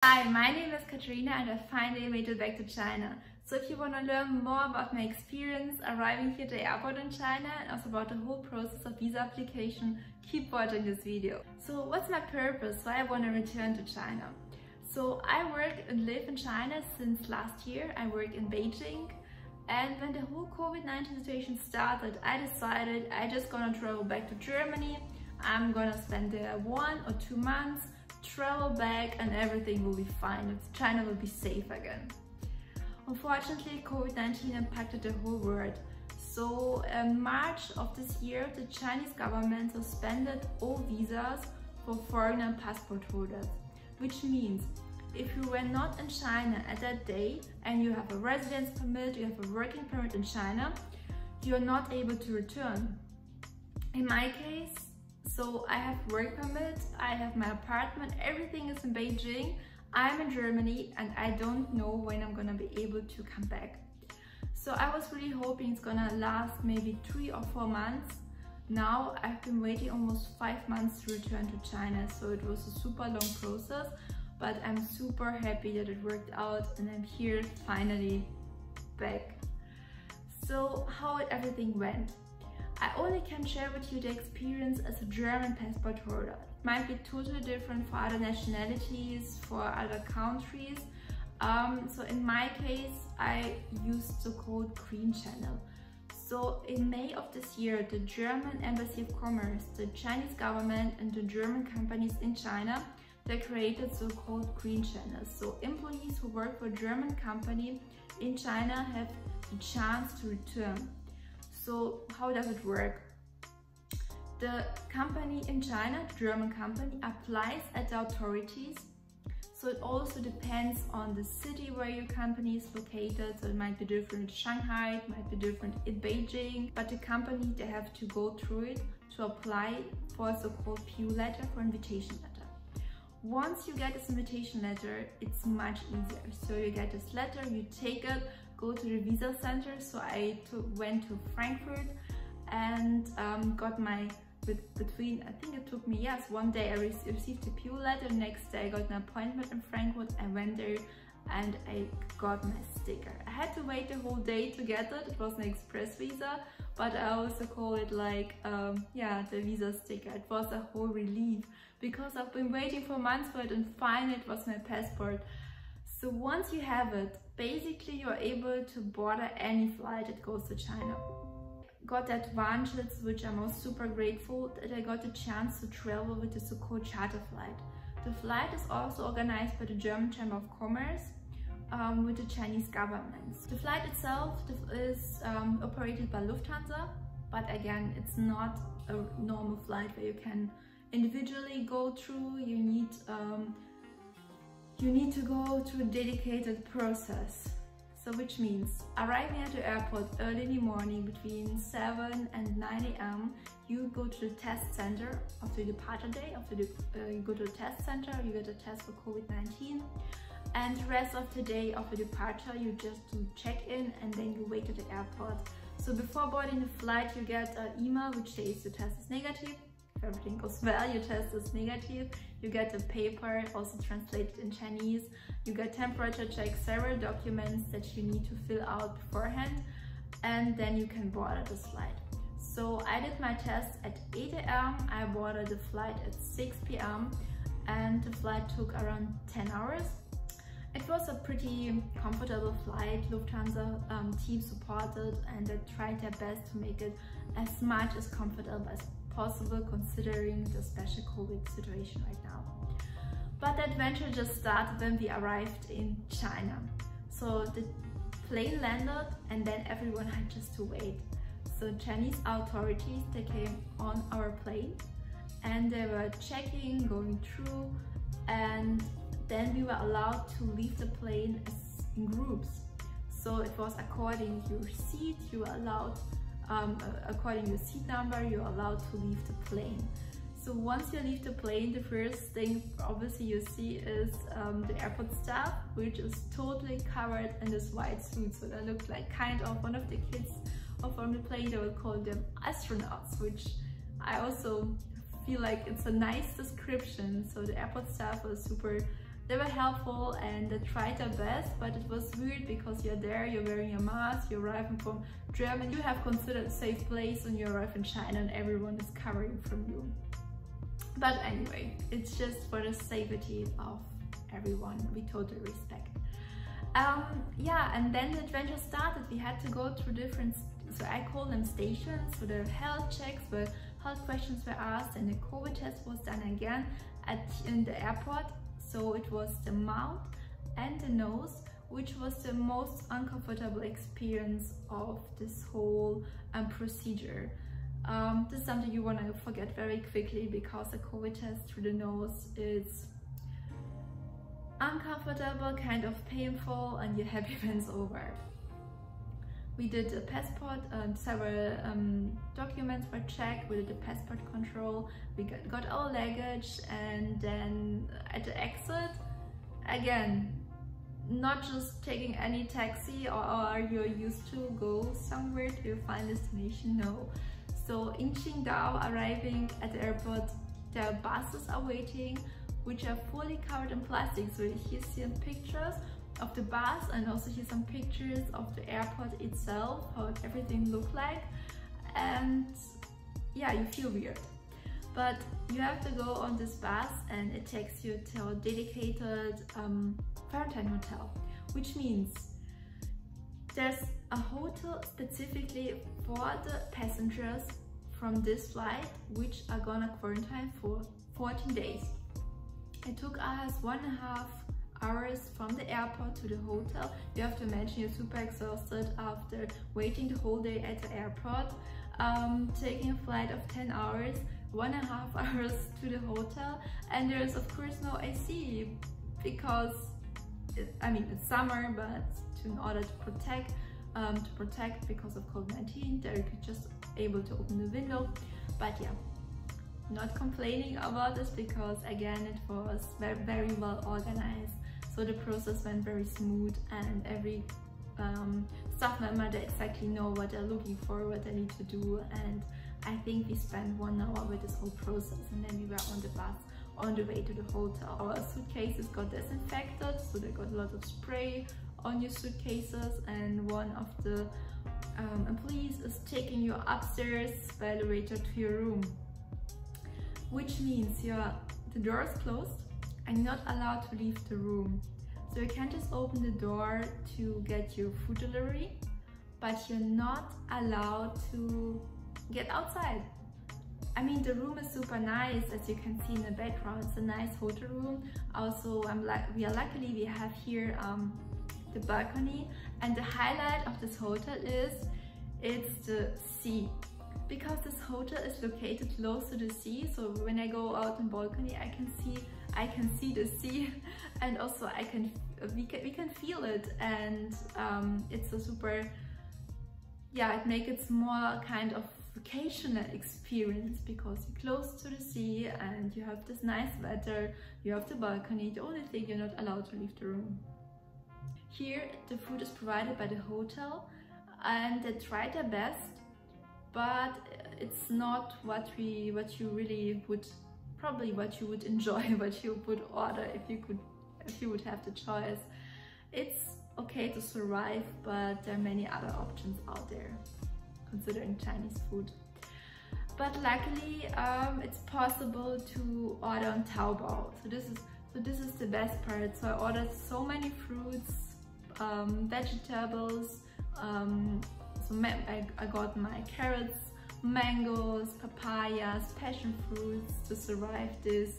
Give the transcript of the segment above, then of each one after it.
Hi, my name is Katrina and I finally made it back to China. So if you want to learn more about my experience arriving here at the airport in China and also about the whole process of visa application, keep watching this video. So what's my purpose? Why I want to return to China? So I work and live in China since last year. I work in Beijing, and when the whole COVID-19 situation started, I decided I just gonna travel back to Germany. I'm gonna spend there 1 or 2 months, travel back, and everything will be fine. China will be safe again. Unfortunately, COVID-19 impacted the whole world. So in March of this year, the Chinese government suspended all visas for foreign and passport holders, which means if you were not in China at that day and you have a residence permit, you have a working permit in China, you're not able to return. In my case, so I have work permit, I have my apartment, everything is in Beijing, I'm in Germany, and I don't know when I'm gonna be able to come back. So I was really hoping it's gonna last maybe 3 or 4 months. Now I've been waiting almost 5 months to return to China, so it was a super long process, but I'm super happy that it worked out and I'm here finally back. So how everything went. I only can share with you the experience as a German passport holder. It might be totally different for other nationalities, for other countries. So in my case, I used the code Green Channel. So in May of this year, the German Embassy of Commerce, the Chinese government and the German companies in China, they created so-called Green Channels. So employees who work for a German company in China have the chance to return. So how does it work? The company in China, the German company, applies at the authorities. So it also depends on the city where your company is located. So it might be different in Shanghai, it might be different in Beijing, but the company, they have to go through it to apply for a so-called PU letter, for invitation letter. Once you get this invitation letter, it's much easier. So you get this letter, you take it, go to the visa center. So I went to Frankfurt and got my, I think it took me, yes, 1 day I received the PU letter. The next day I got an appointment in Frankfurt. I went there and I got my sticker. I had to wait the whole day to get it. It was an express visa, but I also call it like, yeah, the visa sticker. It was a whole relief because I've been waiting for months for it, and finally it was my passport. So once you have it, basically you're able to board any flight that goes to China. Got the advantages, which I'm also super grateful, that I got the chance to travel with the so-called charter flight. The flight is also organized by the German Chamber of Commerce with the Chinese government. The flight itself is operated by Lufthansa, but again, it's not a normal flight where you can individually go through. You need to go through a dedicated process. So which means arriving at the airport early in the morning between 7 and 9 a.m. you go to the test center after the departure day. You go to the test center, you get a test for COVID-19, and the rest of the day of the departure you just do check-in and then you wait at the airport. So before boarding the flight you get an email which says the test is negative. If everything goes well, your test is negative. You get a paper, also translated in Chinese. You get temperature check, several documents that you need to fill out beforehand, and then you can board this flight. So I did my test at 8 a.m. I boarded the flight at 6 p.m. and the flight took around 10 hours. It was a pretty comfortable flight. Lufthansa team supported and they tried their best to make it as much as comfortable as possible considering the special COVID situation right now. But the adventure just started when we arrived in China. So the plane landed and then everyone had just to wait. So Chinese authorities, they came on our plane and they were checking, going through, and then we were allowed to leave the plane in groups. So it was according to your seat, you were allowed according to your seat number, you're allowed to leave the plane. So once you leave the plane, the first thing obviously you see is the airport staff, which is totally covered in this white suit. So they look like kind of one of the kids from the plane. They would call them astronauts, which I also feel like it's a nice description. So the airport staff was super They were helpful and they tried their best, but it was weird because you're there, you're wearing a mask, you're arriving from Germany, you have considered a safe place when you arrive in China and everyone is covering from you. But anyway, it's just for the safety of everyone, we totally respect. Yeah, and then the adventure started. We had to go through different, so I call them stations, so the health checks, where health questions were asked and the COVID test was done again in the airport. So it was the mouth and the nose, which was the most uncomfortable experience of this whole procedure. This is something you want to forget very quickly because a COVID test through the nose is uncomfortable, kind of painful, and you're happy when it's over. We did a passport, several documents were checked, we did the passport control, we got our luggage, and then at the exit, again, not just taking any taxi or you're used to go somewhere to your final destination, no. So in Qingdao, arriving at the airport, there are buses are waiting, which are fully covered in plastic. So here you see pictures of the bus and also here some pictures of the airport itself, how everything looked like, and yeah, you feel weird. But you have to go on this bus and it takes you to a dedicated quarantine hotel, which means there's a hotel specifically for the passengers from this flight which are gonna quarantine for 14 days. It took us 1.5 hours from the airport to the hotel. You have to imagine you're super exhausted after waiting the whole day at the airport, taking a flight of 10 hours, 1.5 hours to the hotel, and there's of course no AC because it's summer, but in order to protect because of COVID-19, they're just able to open the window. But yeah, not complaining about this because again it was very, very well organized, so the process went very smooth and every staff member, they exactly know what they're looking for, what they need to do, and I think we spent 1 hour with this whole process and then we were on the bus on the way to the hotel. Our suitcases got disinfected, so they got a lot of spray on your suitcases, and one of the employees is taking you upstairs by elevator to your room, which means the door is closed and you're not allowed to leave the room. So you can just open the door to get your food delivery, but you're not allowed to get outside. I mean, the room is super nice, as you can see in the background. It's a nice hotel room. Also, luckily we have here the balcony, and the highlight of this hotel is it's the sea, because this hotel is located close to the sea. So when I go out on balcony, I can see the sea, and also we can feel it, and it's a super, yeah, it makes it more kind of vacational experience because you're close to the sea and you have this nice weather, you have the balcony. The only thing, you're not allowed to leave the room. Here the food is provided by the hotel and they try their best, but it's not what you really would, probably what you would enjoy, what you would order if you would have the choice. It's okay to survive, but there are many other options out there considering Chinese food. But luckily it's possible to order on Taobao. So this is the best part. So I ordered so many fruits, vegetables. I got my carrots, mangoes, papayas, passion fruits to survive this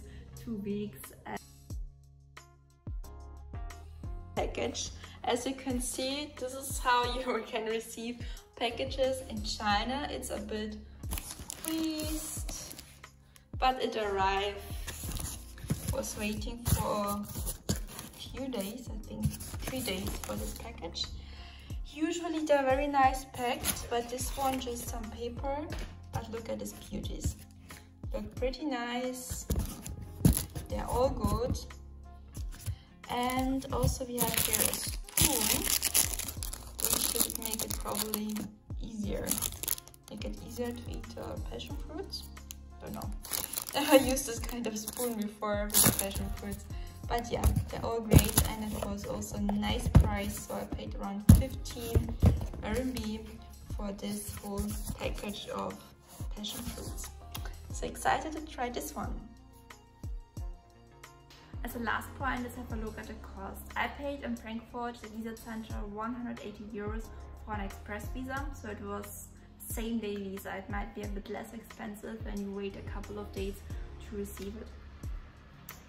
2 weeks. Package. As you can see, this is how you can receive packages in China. It's a bit squeezed, but it arrived. Was waiting for a few days, I think 3 days for this package. Usually they're very nice packed, but this one just some paper. But look at these beauties. Look pretty nice. They're all good. And also we have here a spoon, which should make it probably easier. Make it easier to eat passion fruits. Don't know. I never used this kind of spoon before with passion fruits, But yeah, they're all great, and it was also a nice price, so I paid around 15 RMB for this whole package of passion fruits. So excited to try this one. As a last point, let's have a look at the cost. I paid in Frankfurt, the visa center, 180 euros for an express visa, so it was same day visa. It might be a bit less expensive when you wait a couple of days to receive it.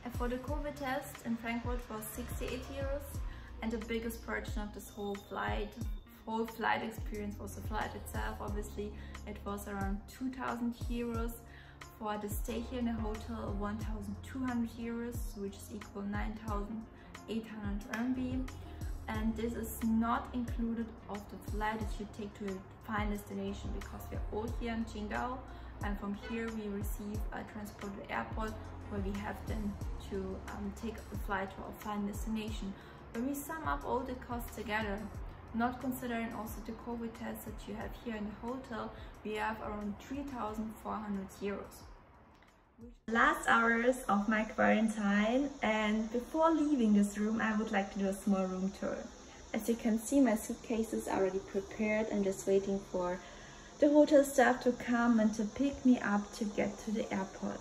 And for the COVID test in Frankfurt was 68 euros, and the biggest portion of this whole flight experience was the flight itself. Obviously, it was around 2,000 euros. For the stay here in the hotel, 1,200 euros, which is equal 9,800 RMB. And this is not included of the flight that you take to your final destination, because we are all here in Qingdao, and from here we receive a transport to the airport, where we have then to take a flight to our final destination. When we sum up all the costs together, not considering also the COVID test that you have here in the hotel, we have around 3,400 euros. Last hours of my quarantine, and before leaving this room I would like to do a small room tour. As you can see, my suitcase is already prepared and just waiting for the hotel staff to come and to pick me up to get to the airport.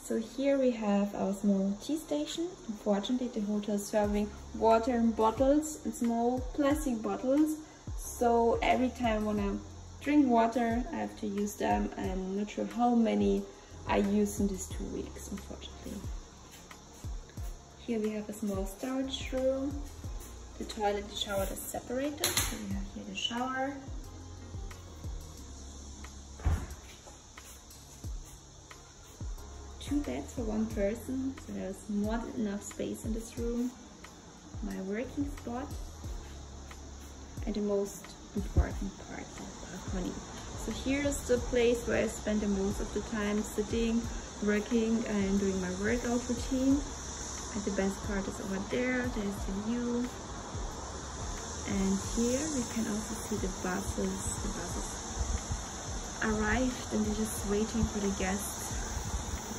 So here we have our small tea station. Unfortunately, the hotel is serving water in bottles, in small plastic bottles. So every time I want to drink water, I have to use them. I'm not sure how many I used in these 2 weeks, unfortunately. Here we have a small storage room. The toilet and shower is separated. So we have here the shower. Two beds for one person, so there's more than enough space in this room. My working spot, and the most important part, the balcony. So here's the place where I spend the most of the time sitting, working and doing my workout routine. And the best part is over there, there's the view. And here we can also see the buses. The buses arrived and they're just waiting for the guests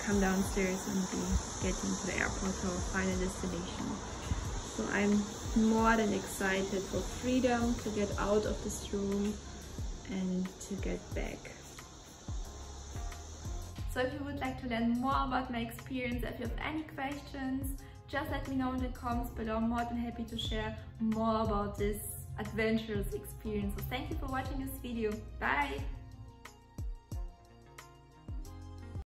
come downstairs and be getting to the airport to our final destination. So I'm more than excited for freedom to get out of this room and to get back. So if you would like to learn more about my experience, if you have any questions, just let me know in the comments below. I'm more than happy to share more about this adventurous experience. So thank you for watching this video. Bye!